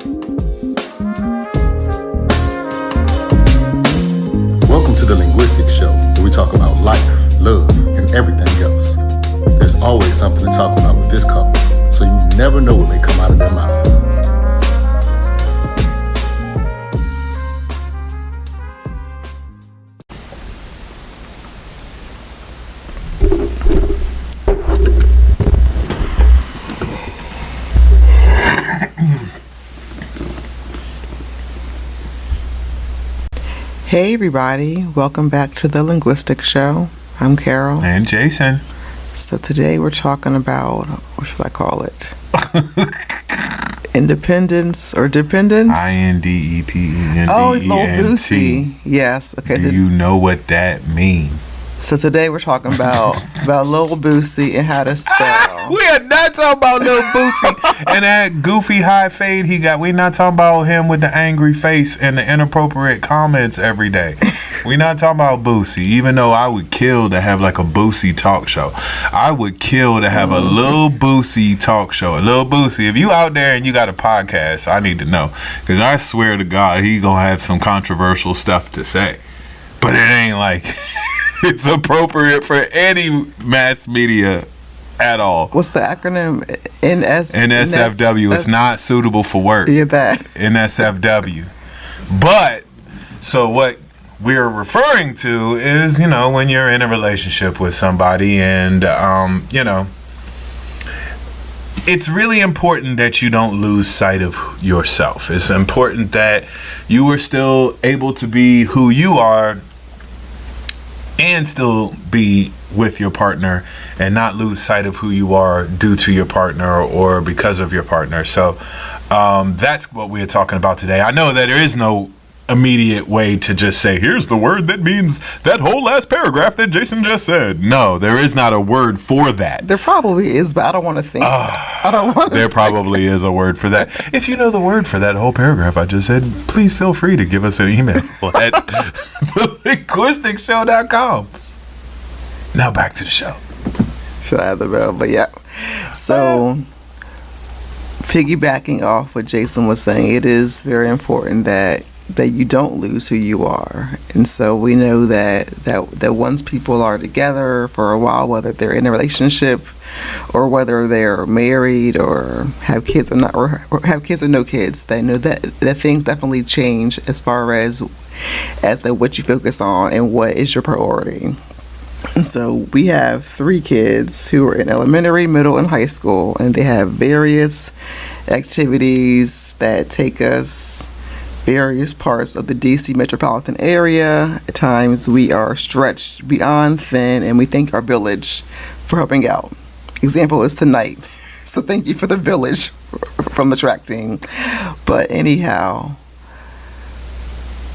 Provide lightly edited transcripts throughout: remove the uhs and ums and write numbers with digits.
Welcome to the Linguistics Show, where we talk about life, love, and everything else. There's always something to talk about with this couple, so you never know what may come out of their mouth. Hey everybody, welcome back to the Linguistics Show. I'm Carol. And Jason. So today we're talking about, what should I call it? Independence or dependence? INDEPENDENT. Oh, Lil Boosie. Yes. Okay. Do you know what that means? So today we're talking about Lil Boosie and how to spell. We are not talking about Lil Boosie and that goofy high fade he got. We're not talking about him with the angry face and the inappropriate comments every day. We're not talking about Boosie, even though I would kill to have like a Boosie talk show. I would kill to have a Lil Boosie talk show. A Lil Boosie, if you out there and you got a podcast, I need to know. Because I swear to God, he going to have some controversial stuff to say. But it ain't like... it's appropriate for any mass media at all. What's the acronym? NSFW. It's not suitable for work. Yeah, that. NSFW. But, so what we're referring to is, you know, when you're in a relationship with somebody and, you know, it's really important that you don't lose sight of yourself. It's important that you are still able to be who you are and still be with your partner and not lose sight of who you are due to your partner or because of your partner. So that's what we're talking about today. I know that there is no immediate way to just say, here's the word that means that whole last paragraph that Jason just said. No, there is not a word for that. There probably is, but I don't want to think. I don't want. There probably is a word for that. If you know the word for that whole paragraph I just said, please feel free to give us an email at linguisticshow.com. Now back to the show. Should I have the bell? But yeah. So, piggybacking off what Jason was saying, it is very important that you don't lose who you are. And so we know that once people are together for a while, whether they're in a relationship or whether they're married or have kids or not, or have kids or no kids, they know that things definitely change as far as what you focus on and what is your priority. And so we have 3 kids who are in elementary, middle, and high school, and they have various activities that take us various parts of the DC metropolitan area. At times we are stretched beyond thin, and we thank our village for helping out. Example is tonight. So thank you for the village from the track team. But anyhow,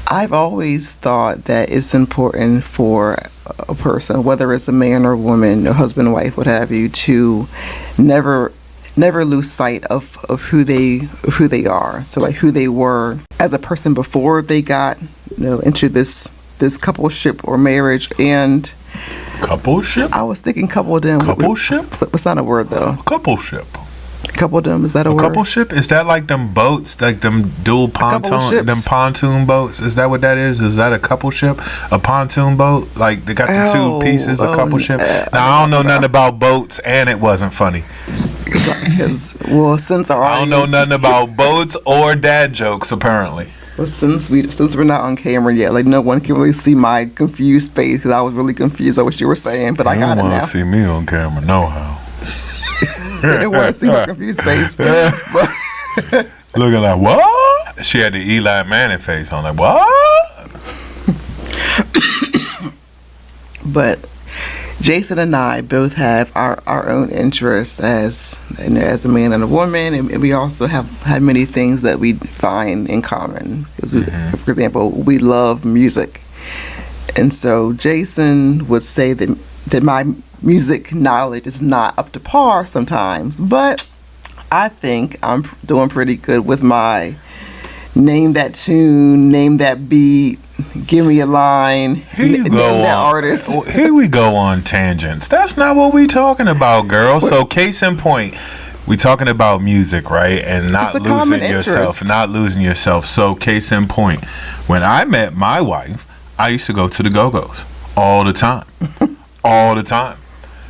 I've always thought that it's important for a person, whether it's a man or a woman, a husband, wife, what have you, to never lose sight of who they are. So like who they were as a person before they got, into this coupleship or marriage. And coupleship? I was thinking coupledom. Coupleship? What's not a word though? Coupleship. Coupledom, is that a word? Coupleship? Is that like them boats, like them dual pontoon, them pontoon boats? Is that what that is? Is that a coupleship? A pontoon boat? Like they got the 2 pieces, a coupleship? Now I don't know nothing about boats, and it wasn't funny. Because, since our I don't know nothing about boats or dad jokes, apparently. Well, since we're not on camera yet, like no one can really see my confused face because I was really confused by what you were saying, but I got it now. You don't want to see me on camera, no how. They didn't want to see my confused face. Looking like, what? She had the Eli Manning face on, like, what? But Jason and I both have our own interests as a man and a woman, and we also have many things that we find in common. Because, for example, we love music, and so Jason would say that my music knowledge is not up to par sometimes, but I think I'm doing pretty good with my name that tune, name that beat, give me a line, name that artist. Here we go on tangents. That's not what we talking about, girl. So case in point, we talking about music, right? And not It's a common losing yourself, interest. not losing yourself. So, case in point, when I met my wife, I used to go to the Go-Go's all the time, all the time.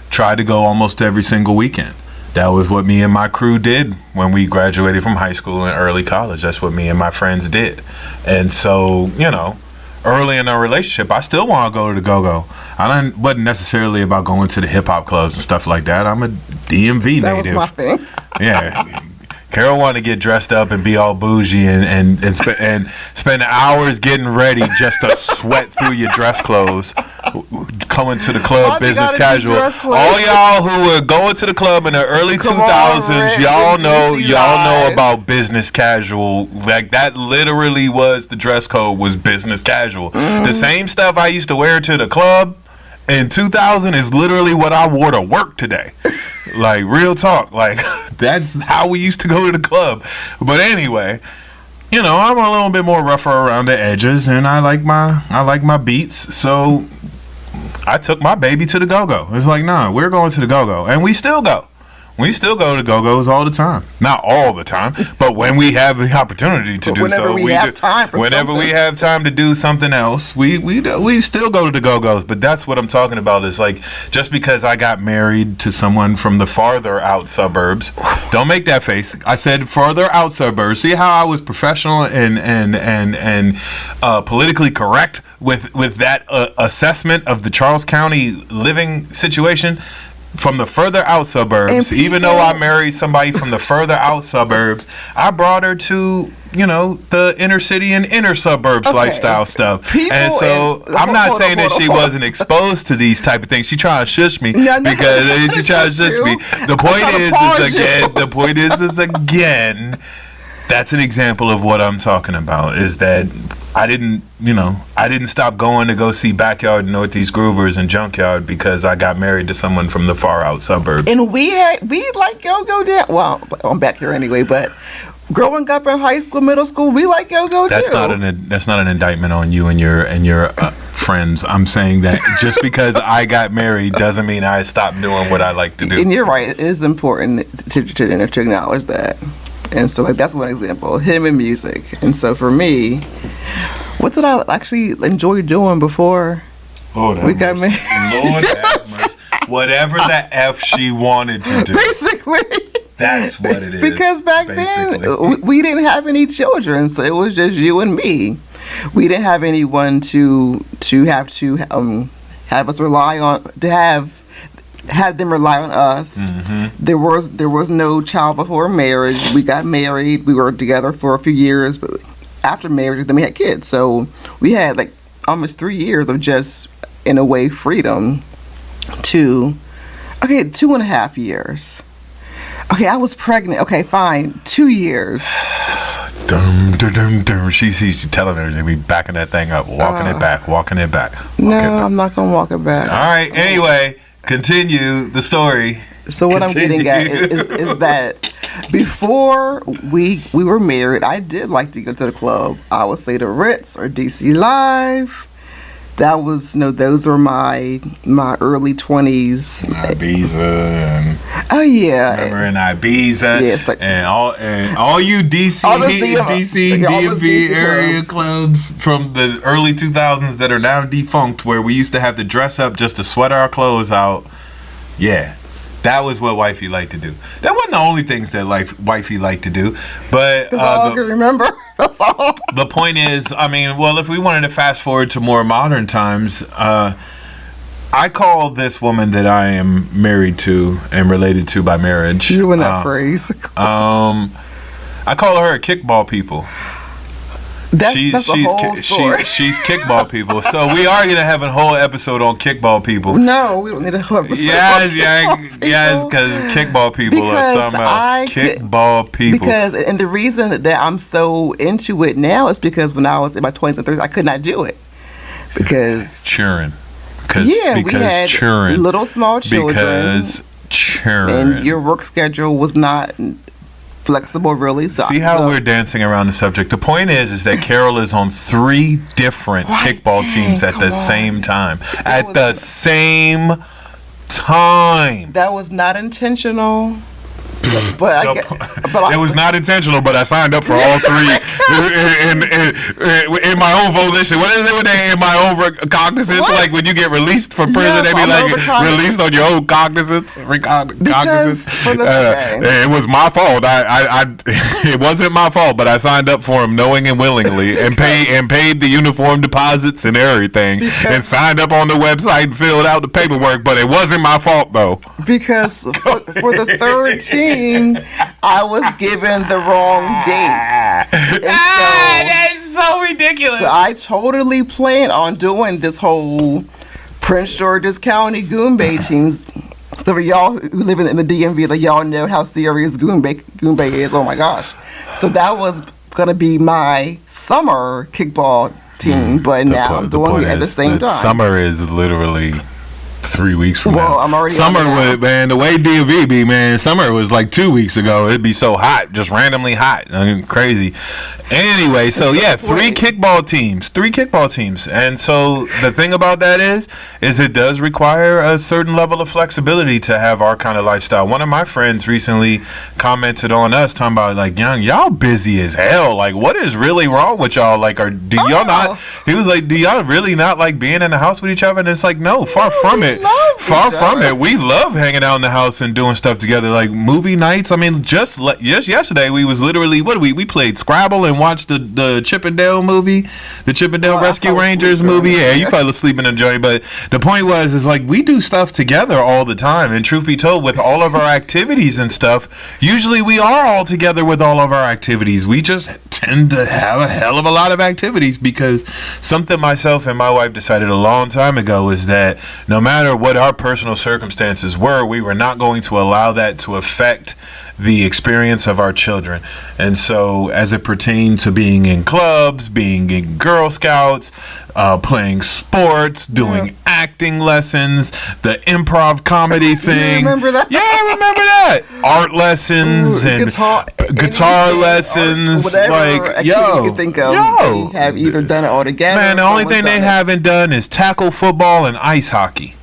Tried to go almost every single weekend. That was what me and my crew did when we graduated from high school and early college. That's what me and my friends did. And so, you know, early in our relationship, I still want to go to the Go-Go. Wasn't necessarily about going to the hip hop clubs and stuff like that. I'm a DMV That native. was my thing. Yeah. Carol wanted to get dressed up and be all bougie and spend hours getting ready just to sweat through your dress clothes. Coming to the club Why you business gotta be casual. dress clothes? All y'all who were going to the club in the early Come 2000s, on, Ritz y'all and know DC y'all know Live. about business casual. Like that literally was the dress code, was business casual. The same stuff I used to wear to the club in 2000 is literally what I wore to work today. Like real talk. Like that's how we used to go to the club. But anyway, you know, I'm a little bit more rougher around the edges, and I like my beats. So I took my baby to the Go-Go. It's like, nah, we're going to the Go-Go, and we still go. We still go to Go-Go's all the time. Not all the time, but when we have the opportunity to But do whenever so, we have time for whenever we something. have time to do something else, we still go to the Go-Go's. But that's what I'm talking about. Is like, just because I got married to someone from the farther out suburbs, don't make that face. I said farther out suburbs. See how I was professional and politically correct with that assessment of the Charles County living situation. From the further out suburbs, And even though I married somebody from the further out suburbs, I brought her to, you know, the inner city and inner suburbs Okay. lifestyle stuff. People And so and- I'm not hold saying on, that she hold on. wasn't exposed to these type of things. She trying to shush me No, no, because she trying to shush me. The point trying to is pause you. again, the point is again, that's an example of what I'm talking about, is that I didn't stop going to go see Backyard Northeast Groovers and Junkyard because I got married to someone from the far out suburbs. And we like go-go dance. Well, I'm back here anyway, but growing up in high school, middle school, we like go-go That's too. that's not an indictment on you and your friends. I'm saying that just because I got married doesn't mean I stopped doing what I like to do. And you're right. It is important to acknowledge that. And so, like, that's one example. Him and music. And so, for me, what did I actually enjoy doing before Lord we got married? Lord have mercy. Whatever the F she wanted to do. Basically. That's what it is. Because back then, we didn't have any children, so it was just you and me. We didn't have anyone to have us rely on, to have them rely on us. Mm-hmm. There was no child before marriage. We got married. We were together for a few years, but after marriage, then we had kids. So we had like almost 3 years of just, in a way, freedom. 2.5 years. Okay, I was pregnant. Okay, fine. 2 years. Dum, dum, dum, dum. She's telling her to be backing that thing up, walking it back. No, I'm not gonna walk it back. All right. Anyway, continue the story. So what I'm getting at is that before we were married, I did like to go to the club. I would say the Ritz or DC Live. That was, those were my early 20s. Ibiza and Oh yeah. remember in Ibiza, Yeah, it's like- and all you DC All those DM all those DMV DC area clubs. clubs from the early 2000s that are now defunct, where we used to have to dress up just to sweat our clothes out. Yeah. That was what wifey liked to do. That wasn't the only things that wifey liked to do, but That's all I can remember. That's all. the point is, I mean, well, if we wanted to fast forward to more modern times, I call this woman that I am married to and related to by marriage. You in that phrase. I call her a kickball people. That's a whole story. She's kickball people. So we are gonna have a whole episode on kickball people. No, we don't need a whole episode. Yes, because kickball people are something else. Kickball people. And the reason that I'm so into it now is because when I was in my 20s and 30s, I could not do it. Because children. we had children. little small children. Because children. And your work schedule was not flexible, really. So See how we're dancing around the subject. The point is that Carol is on 3 different kickball teams at the same time. At the same time. That was not intentional. It was not intentional, but I signed up for all three in my own volition. What is it when they in my own cognizance? What? Like when you get released from prison, they be like released on your own cognizance. Because it was my fault. It wasn't my fault, but I signed up for them knowing and willingly, and paid the uniform deposits and everything, and signed up on the website and filled out the paperwork. But it wasn't my fault though. Because for the third team, I was given the wrong dates. That's so ridiculous. So I totally plan on doing this whole Prince George's County Goombay teams. So for y'all who live in the DMV, like y'all know how serious Goombay is. Oh my gosh. So that was going to be my summer kickball team, but now I'm doing it at the same time. Summer is literally 3 weeks from now. Well, I'm already summer was, man, the way DMV be, man, summer was like 2 weeks ago. It'd be so hot, just randomly hot. I mean, crazy. Anyway, so yeah, three kickball teams. And so the thing about that is it does require a certain level of flexibility to have our kind of lifestyle. One of my friends recently commented on us talking about like, y'all busy as hell. Like, what is really wrong with y'all? Like, do y'all not? He was like, do y'all really not like being in the house with each other? And it's like, no, far from it. Far from it. We love hanging out in the house and doing stuff together, like movie nights. I mean, just yesterday we was literally we played Scrabble and watched the Chip and Dale movie, the Chip and Dale Rescue Rangers movie. Yeah, you fell asleep in the joint, but the point is like we do stuff together all the time. And truth be told, with all of our activities and stuff, usually we are all together with all of our activities. We just tend to have a hell of a lot of activities because something myself and my wife decided a long time ago is that no matter what our personal circumstances were, we were not going to allow that to affect the experience of our children. And so as it pertained to being in clubs, being in Girl Scouts, playing sports, doing acting lessons, the improv comedy thing. You remember that? Yeah, I remember that. Art lessons and guitar lessons. Whatever you can think of, they have either done it all together. Man, the only thing they haven't done is tackle football and ice hockey.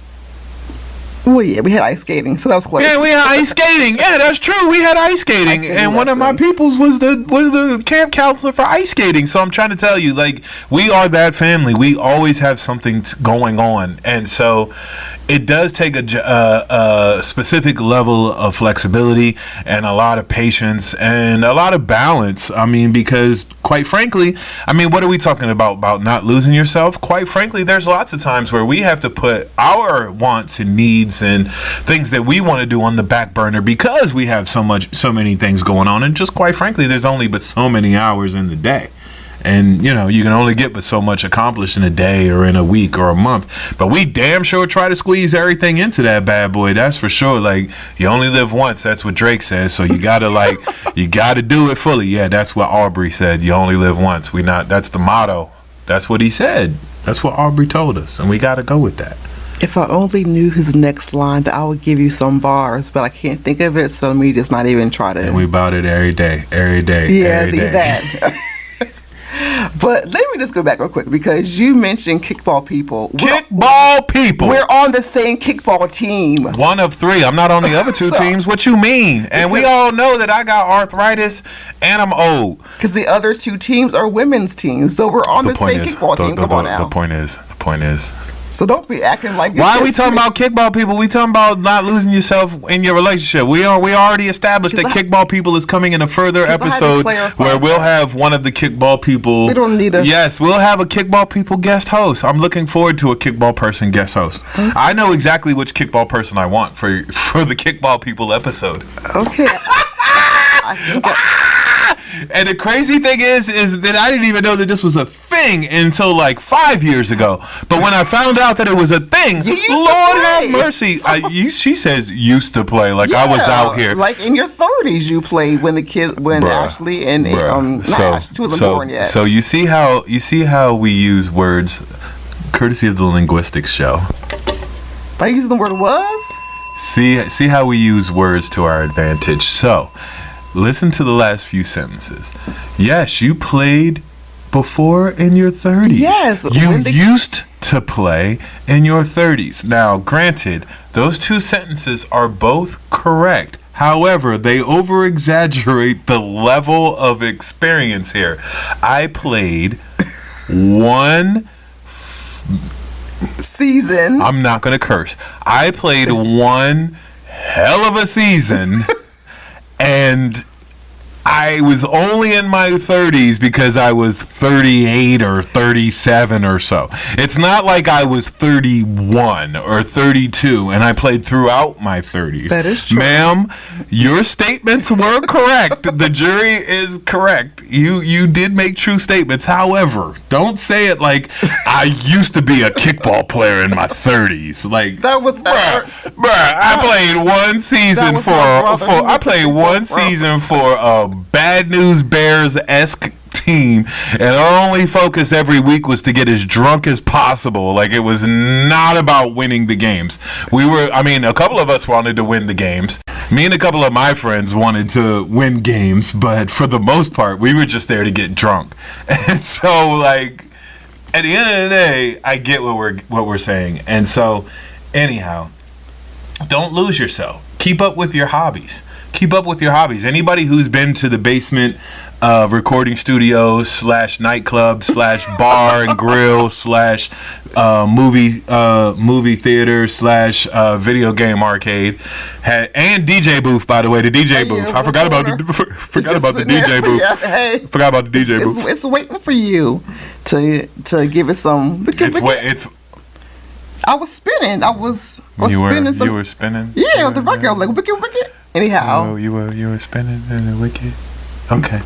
Well, yeah, we had ice skating, so that was close. Yeah, we had ice skating. Yeah, that's true. We had ice skating, and one of my peoples was the camp counselor for ice skating. So I'm trying to tell you, like, we are that family. We always have something going on, and so it does take a specific level of flexibility and a lot of patience and a lot of balance. I mean, because quite frankly, I mean, what are we talking about not losing yourself? Quite frankly, there's lots of times where we have to put our wants and needs and things that we want to do on the back burner because we have so many things going on. And just quite frankly, there's only but so many hours in the day. And, you know, you can only get but so much accomplished in a day or in a week or a month. But we damn sure try to squeeze everything into that bad boy. That's for sure. Like, you only live once. That's what Drake says. So you got to, you got to do it fully. Yeah, that's what Aubrey said. You only live once. That's the motto. That's what he said. That's what Aubrey told us. And we got to go with that. If I only knew his next line, that I would give you some bars, but I can't think of it, so let me just not even try to. And we about it every day. Yeah, every day. That. But let me just go back real quick because you mentioned kickball people. Kickball people. We're on the same kickball team. One of three. I'm not on the other two teams. What you mean? And we all know that I got arthritis and I'm old. Because the other two teams are women's teams, but we're on the same kickball team. Come on now. The point is. So don't be acting like. Why are we talking about kickball people? We talking about not losing yourself in your relationship. We already established that kickball people is coming in a further episode where we'll have one of the kickball people. We don't need a. Yes, we'll have a kickball people guest host. I'm looking forward to a kickball person guest host. Okay. I know exactly which kickball person I want for the kickball people episode. Okay. I think And the crazy thing is that I didn't even know that this was a thing until like 5 years ago. But when I found out that it was a thing, Lord have mercy. She says used to play like I was out here. Like in your 30s, you played when Ashley and Ashley wasn't born yet. So you see how we use words, courtesy of the Linguistics Show. By using the word was? See how we use words to our advantage. So. Listen to the last few sentences. Yes, you played before in your 30s. Yes. You used to play in your 30s. Now, granted, those two sentences are both correct. However, they over-exaggerate the level of experience here. I played one season. I'm not going to curse. I played one hell of a season, and I was only in my 30s because I was 38 or 37 or so. It's not like I was 31 or 32 and I played throughout my 30s. That is true. Ma'am, your statements were correct. The jury is correct. You did make true statements. However, don't say it like I used to be a kickball player in my 30s. Like that was bruh, I played one season for a Bad News Bears-esque team, and our only focus every week was to get as drunk as possible. Like, it was not about winning the games. A couple of us wanted to win the games. Me and a couple of my friends wanted to win games, but for the most part, we were just there to get drunk. And so, like, at the end of the day, I get what we're saying. And so, anyhow, don't lose yourself. Keep up with your hobbies. Anybody who's been to the basement recording studios / nightclub / bar and grill / movie theater / video game arcade and DJ booth, by the way, the DJ booth. I forgot about the DJ booth. Forgot about the DJ booth. It's waiting for you to give it some. I was spinning. I was spinning some. You were spinning? Yeah, the record. I was like, wicked. Anyhow. Oh, you were spinning in the wicked? Okay.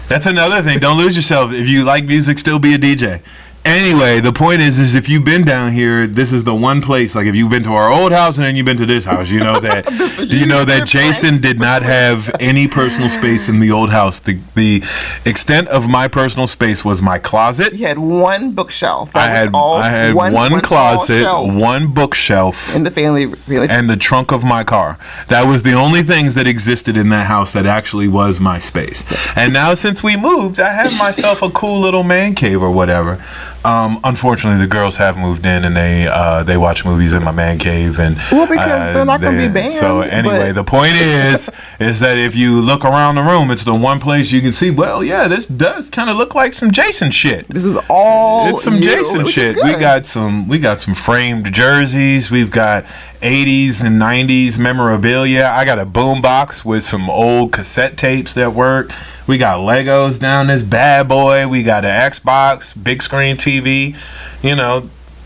That's another thing. Don't lose yourself. If you like music, still be a DJ. Anyway, the point is if you've been down here, this is the one place. Like, if you've been to our old house and then you've been to this house, you know that Jason did not have any personal space in the old house. The extent of my personal space was my closet. You had one bookshelf. I had one closet, one bookshelf, in the family, and the trunk of my car. That was the only things that existed in that house that actually was my space. And now, since we moved, I have myself a cool little man cave or whatever. Unfortunately, the girls have moved in and they watch movies in my man cave, and because they're not going to be banned. So anyway, the point is that if you look around the room, it's the one place you can see. Well, yeah, this does kind of look like some Jason shit. This is all it's some Jason shit. We got some framed jerseys. We've got 80s and 90s memorabilia. I got a boombox with some old cassette tapes that work. We got Legos down this bad boy. We got an Xbox, big screen TV,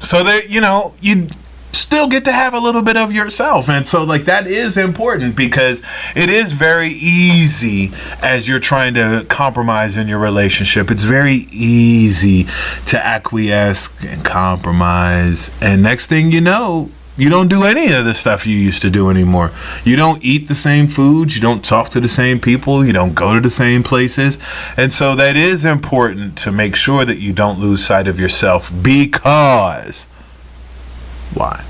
so that, you still get to have a little bit of yourself. And so, like, that is important because it is very easy as you're trying to compromise in your relationship. It's very easy to acquiesce and compromise. And next thing you know, you don't do any of the stuff you used to do anymore. You don't eat the same foods. You don't talk to the same people. You don't go to the same places. And so that is important to make sure that you don't lose sight of yourself because... Why?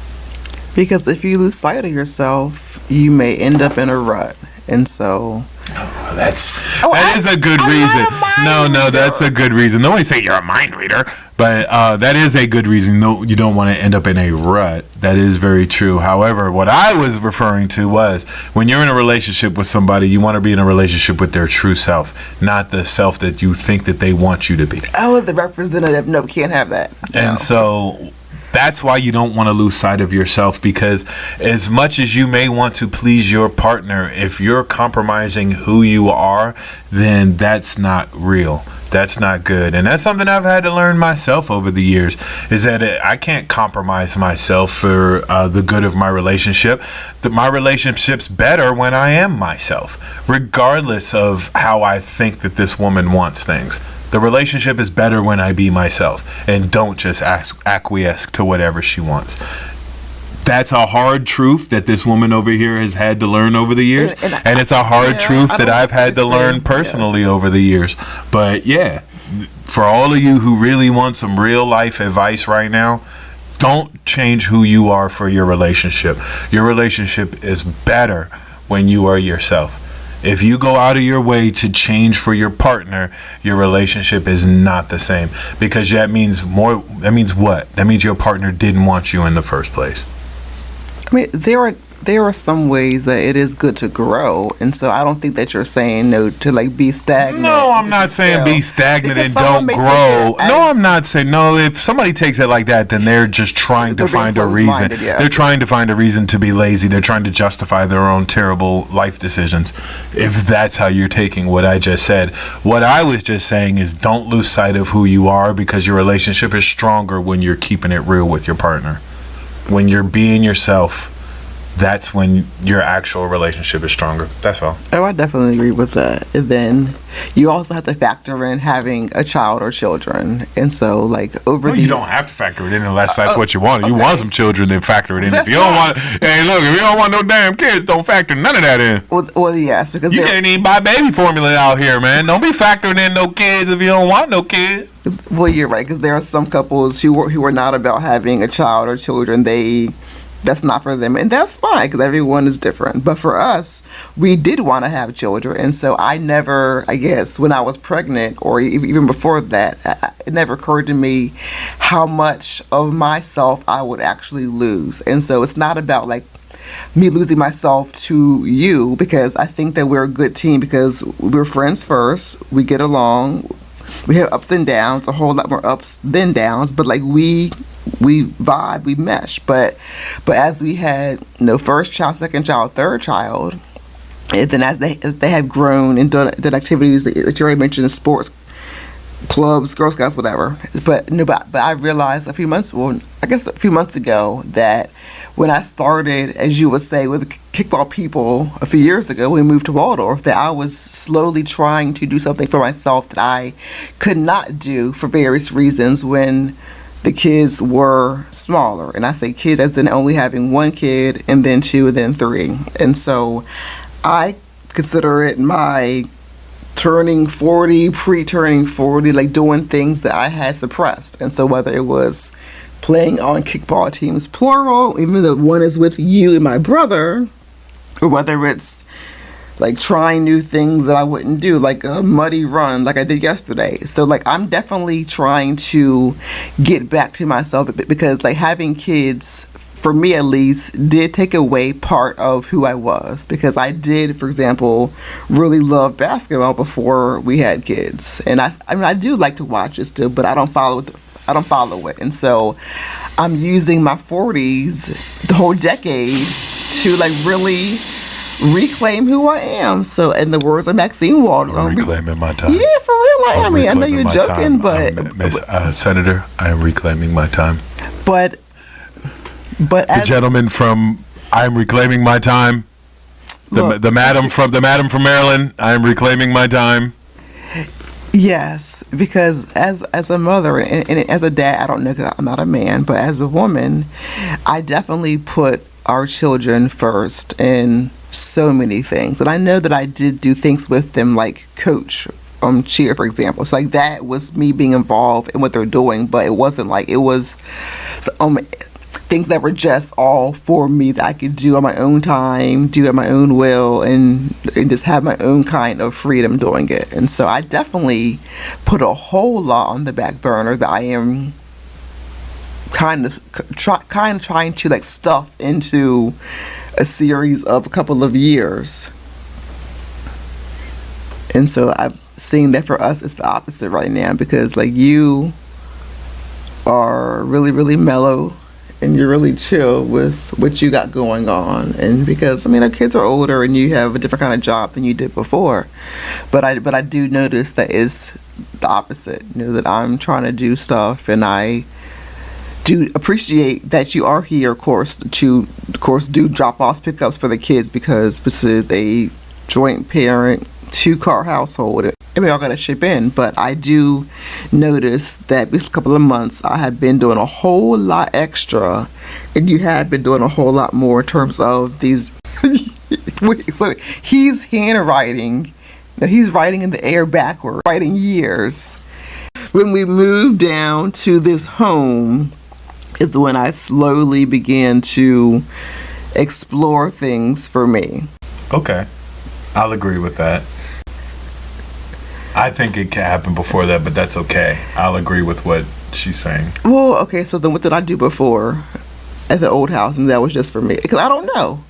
Because if you lose sight of yourself, you may end up in a rut. And so... that is a good reason. No, that's a good reason. Nobody say you're a mind reader, but that is a good reason. No, you don't want to end up in a rut. That is very true. However, what I was referring to was when you're in a relationship with somebody, you want to be in a relationship with their true self, not the self that you think that they want you to be. Oh, the representative. No, can't have that. And so... that's why you don't want to lose sight of yourself, because as much as you may want to please your partner, if you're compromising who you are, then that's not real. That's not good. And that's something I've had to learn myself over the years, is that I can't compromise myself for the good of my relationship. My relationship's better when I am myself, regardless of how I think that this woman wants things. The relationship is better when I be myself and don't just acquiesce to whatever she wants. That's a hard truth that this woman over here has had to learn over the years. And it's a hard truth that I've had to learn personally over the years. But yeah, for all of you who really want some real life advice right now, don't change who you are for your relationship. Your relationship is better when you are yourself. If you go out of your way to change for your partner, your relationship is not the same, because that means what? That means your partner didn't want you in the first place. I mean, there are there are some ways that it is good to grow, and so I don't think that you're saying no to like be stagnant. No, I'm not saying be stagnant Because and someone don't may grow. take it No, as- I'm not saying no. If somebody takes it like that, then they're just trying to They're being find a reason. closed-minded, yes. They're trying to find a reason to be lazy. They're trying to justify their own terrible life decisions. If that's how you're taking what I just said, what I was just saying is don't lose sight of who you are, because your relationship is stronger when you're keeping it real with your partner. When you're being yourself, that's when your actual relationship is stronger. That's all. Oh, I definitely agree with that. And then you also have to factor in having a child or children, and so like over Well, the you don't have to factor it in unless that's what you want. You okay. want some children, then factor it in. That's If you don't not- want, hey, look, if you don't want no damn kids, don't factor none of that in. well, yes, because You there- can't even buy baby formula out here, man. Don't be factoring in no kids if you don't want no kids. well, you're right, because there are some couples who are not about having a child or children. That's not for them, and that's fine because everyone is different. But for us, we did want to have children, and so I guess when I was pregnant or even before that, it never occurred to me how much of myself I would actually lose. And so it's not about like me losing myself to you, because I think that we're a good team because we're friends first, we get along, we have ups and downs, a whole lot more ups than downs, but like we vibe, we mesh. But as we had first child, second child, third child, and then as they have grown and done activities that you already mentioned, sports clubs, Girl Scouts, whatever. But I realized a few months ago that when I started, as you would say, with kickball people a few years ago, when we moved to Waldorf, that I was slowly trying to do something for myself that I could not do for various reasons when the kids were smaller. And I say kids as in only having one kid and then two and then three. And so I consider it my turning 40, pre-turning 40, like doing things that I had suppressed. And so whether it was playing on kickball teams, plural, even though one is with you and my brother, or whether it's like trying new things that I wouldn't do, like a muddy run like I did yesterday. So like I'm definitely trying to get back to myself, because like having kids, for me at least, did take away part of who I was, because I did, for example, really love basketball before we had kids. And I do like to watch it still, but I don't follow it. And so I'm using my 40s, the whole decade, to like really reclaim who I am. So in the words of Maxine Walden, I'm reclaiming my time. yeah, for real. I mean, I know reclaiming you're my joking, time. but Senator, I am reclaiming my time. but The as gentleman from I am reclaiming my time. Look, The madam from Maryland, I am reclaiming my time. yes, because as a mother and as a dad, I don't know, 'cause I'm not a man, but as a woman, I definitely put our children first in so many things. And I know that I did do things with them like coach cheer, for example. So like that was me being involved in what they're doing, but it wasn't like it was things that were just all for me that I could do on my own time, do at my own will, and just have my own kind of freedom doing it. And so I definitely put a whole lot on the back burner that I am kind of trying to like stuff into a series of a couple of years. And so I've seen that for us it's the opposite right now, because like you are really, really mellow and you're really chill with what you got going on. And because I mean our kids are older and you have a different kind of job than you did before, but I do notice that it's the opposite, that I'm trying to do stuff, and I do appreciate that you are here, of course, do drop-offs, pickups for the kids, because this is a joint parent, 2-car household, and we all got to ship in. But I do notice that this couple of months I have been doing a whole lot extra, and you have been doing a whole lot more in terms of these. So he's handwriting. Now he's writing in the air backward, writing years. When we moved down to this home is when I slowly began to explore things for me. Okay. I'll agree with that. I think it can happen before that, but that's okay. I'll agree with what she's saying. Well, okay, so then what did I do before at the old house? And that was just for me. Because I don't know.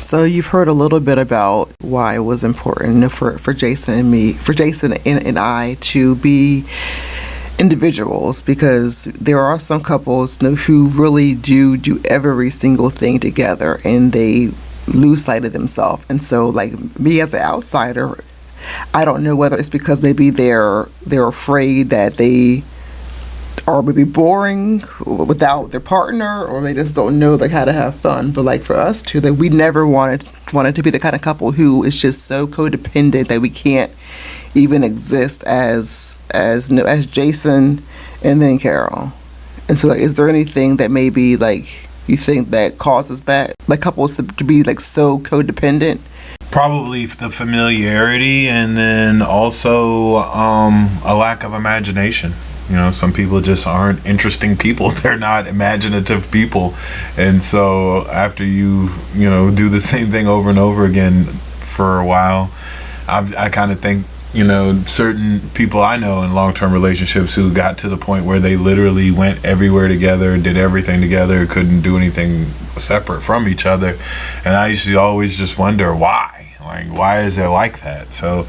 So you've heard a little bit about why it was important for Jason and me, for Jason and I to be individuals, because there are some couples who really do every single thing together and they lose sight of themselves. And so, like, me as an outsider, I don't know whether it's because maybe they're afraid that they are maybe boring without their partner, or they just don't know like how to have fun. But like for us too, that we never wanted to be the kind of couple who is just so codependent that we can't even exist as Jason and then Carol. And so, like, is there anything that maybe like you think that causes that, like, couples to be like so codependent? Probably the familiarity, and then also a lack of imagination. You know, some people just aren't interesting people. They're not imaginative people. And so after you do the same thing over and over again for a while, I kind of think, certain people I know in long-term relationships who got to the point where they literally went everywhere together, did everything together, couldn't do anything separate from each other. And I used to always just wonder why. Like, why is it like that? So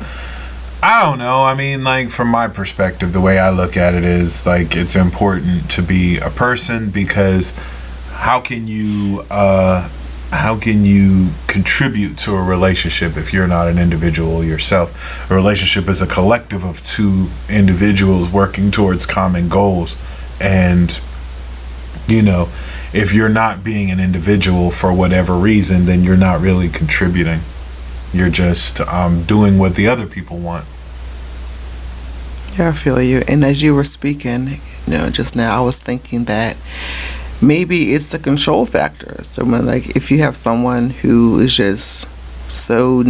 I don't know. I mean, like, from my perspective, the way I look at it is like it's important to be a person, because how can you contribute to a relationship if you're not an individual yourself? A relationship is a collective of two individuals working towards common goals. And if you're not being an individual for whatever reason, then you're not really contributing. You're just doing what the other people want. Yeah, I feel you. And as you were speaking, just now, I was thinking that maybe it's a control factor. So when, like, if you have someone who is just so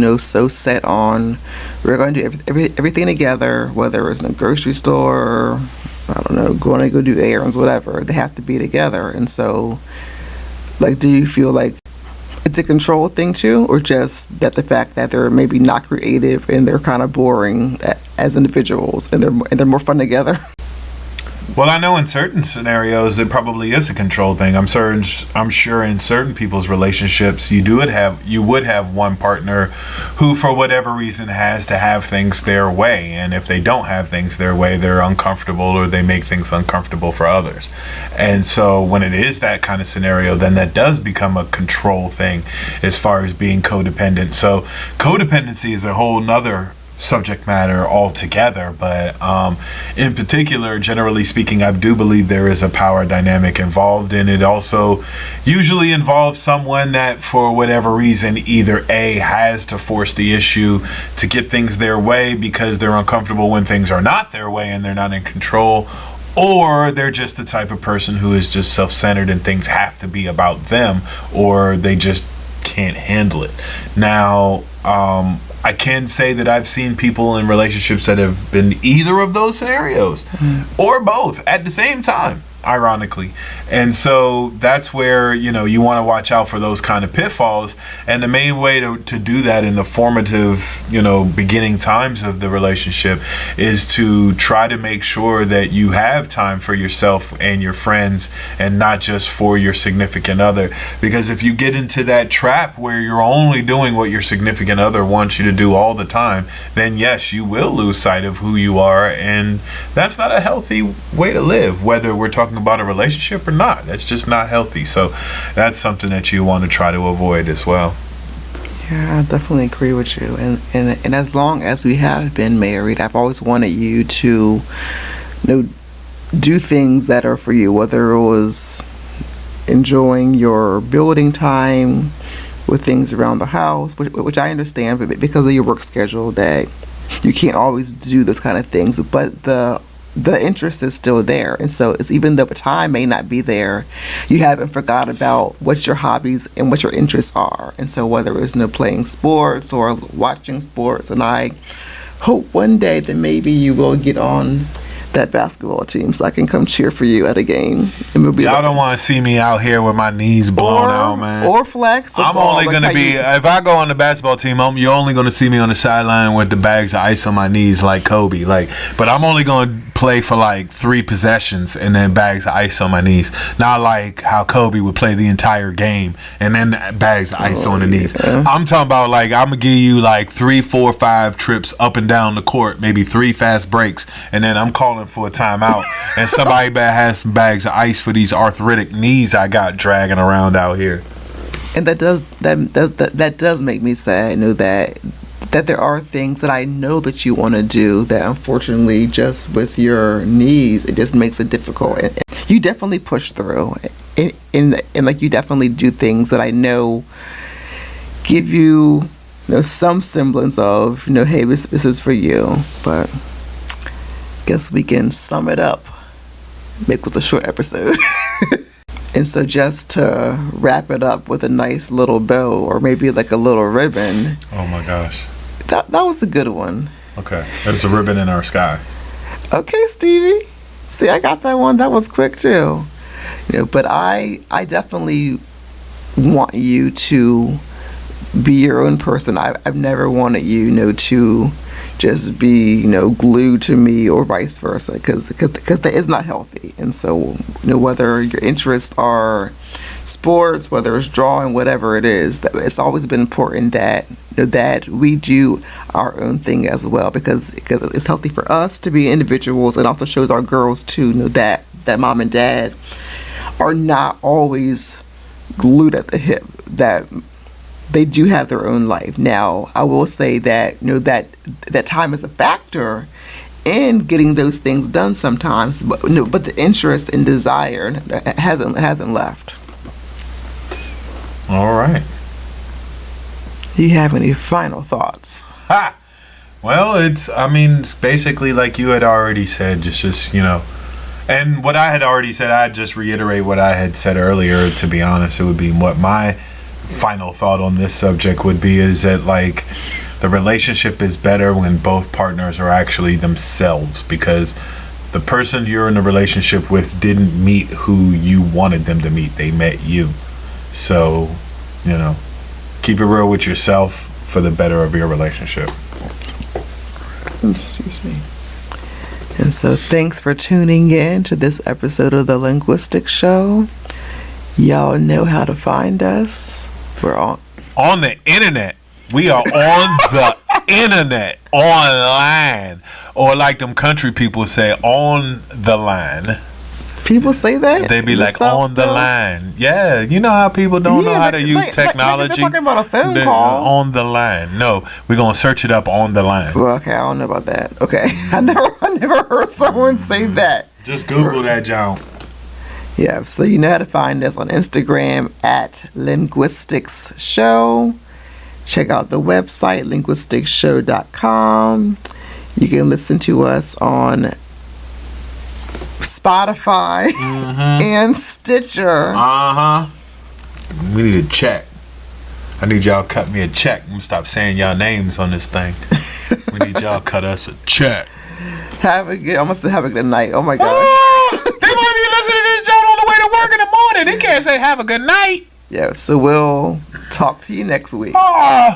set on, we're going to do everything together, whether it's in a grocery store, or, I don't know, going to go do errands, whatever, they have to be together. And so, like, do you feel like it's a control thing too, or just that the fact that they're maybe not creative and they're kind of boring as individuals, and they're more fun together? Well, I know in certain scenarios it probably is a control thing. I'm sure in certain people's relationships you would have one partner who, for whatever reason, has to have things their way, and if they don't have things their way, they're uncomfortable, or they make things uncomfortable for others. And so when it is that kind of scenario, then that does become a control thing as far as being codependent. So codependency is a whole nother subject matter altogether, but in particular, generally speaking, I do believe there is a power dynamic involved, and it also usually involves someone that, for whatever reason, either A, has to force the issue to get things their way because they're uncomfortable when things are not their way and they're not in control, or they're just the type of person who is just self-centered and things have to be about them, or they just can't handle it. Now, I can say that I've seen people in relationships that have been either of those scenarios, or both at the same time, ironically. And so that's where, you want to watch out for those kind of pitfalls. And the main way to do that in the formative, beginning times of the relationship is to try to make sure that you have time for yourself and your friends, and not just for your significant other. Because if you get into that trap where you're only doing what your significant other wants you to do all the time, then yes, you will lose sight of who you are. And that's not a healthy way to live, whether we're talking about a relationship or not. That's just not healthy. So that's something that you want to try to avoid as well. Yeah, I definitely agree with you. And as long as we have been married, I've always wanted you to do things that are for you, whether it was enjoying your building time with things around the house, which I understand, but because of your work schedule that you can't always do those kind of things, but the interest is still there. And so it's, even though the time may not be there, you haven't forgot about what your hobbies and what your interests are. And so whether it's playing sports or watching sports, and I hope one day that maybe you will get on that basketball team so I can come cheer for you at a game. And we'll be Y'all don't want to see me out here with my knees blown out, man. Or flag football. I'm only going to be, if I go on the basketball team, you're only going to see me on the sideline with the bags of ice on my knees like Kobe. But I'm only going to play for like 3 possessions and then bags of ice on my knees. Not like how Kobe would play the entire game and then bags of ice on the knees. I'm talking about like I'm going to give you like 3, 4, 5 trips up and down the court, maybe 3 fast breaks, and then I'm calling for a timeout and somebody better have some bags of ice for these arthritic knees I got dragging around out here. And that does make me sad, that there are things that I know that you want to do that unfortunately just with your knees it just makes it difficult. And you definitely push through and like you definitely do things that I know give you, some semblance of, hey, this is for you. But guess we can sum it up. Make was a short episode. And so just to wrap it up with a nice little bow or maybe like a little ribbon. Oh my gosh. That was a good one. Okay. That's a ribbon in our sky. Okay, Stevie. See, I got that one. That was quick too. But I definitely want you to be your own person. I've never wanted you, to just be, glued to me or vice versa, because that is not healthy. And so, whether your interests are sports, whether it's drawing, whatever it is, that it's always been important that that we do our own thing as well, because it's healthy for us to be individuals. It also shows our girls too, that mom and dad are not always glued at the hip, that they do have their own life. Now, I will say that that time is a factor in getting those things done sometimes, but the interest and desire hasn't left. All right. Do you have any final thoughts? Ha! Well, it's basically like you had already said, just and what I had already said, I'd just reiterate what I had said earlier. To be honest, it would be what my final thought on this subject would be, is that like the relationship is better when both partners are actually themselves, because the person you're in a relationship with didn't meet who you wanted them to meet. They met you. So, keep it real with yourself for the better of your relationship. Excuse me. And so thanks for tuning in to this episode of The Linguistic Show. Y'all know how to find us. We're on the internet. We are on the internet, online, or like them country people say, on the line. People say that? They be like, on the line. Yeah, you know how people don't know how to use technology? They're talking about a phone call. On the line. No, we're going to search it up on the line. Well, okay, I don't know about that. Okay. I never heard someone say that. Just Google that, John. Yeah, so you know how to find us on Instagram at Linguistics Show. Check out the website, linguisticshow.com. You can listen to us on Spotify and Stitcher. We need a check. I need y'all to cut me a check. I'm gonna stop saying y'all names on this thing. We need y'all to cut us a check. Have a good night. Oh my gosh. They might be listening to this joke on the way to work in the morning. They can't say have a good night. Yeah, so we'll talk to you next week.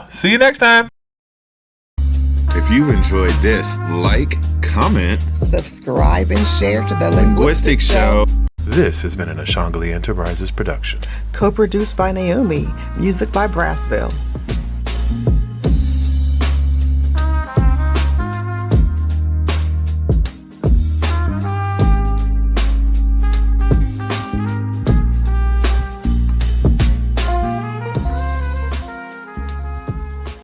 See you next time. If you enjoyed this, like, comment, subscribe, and share to The Linguistic Show. This has been an Ashangali Enterprises production. Co-produced by Naomi. Music by Brassville.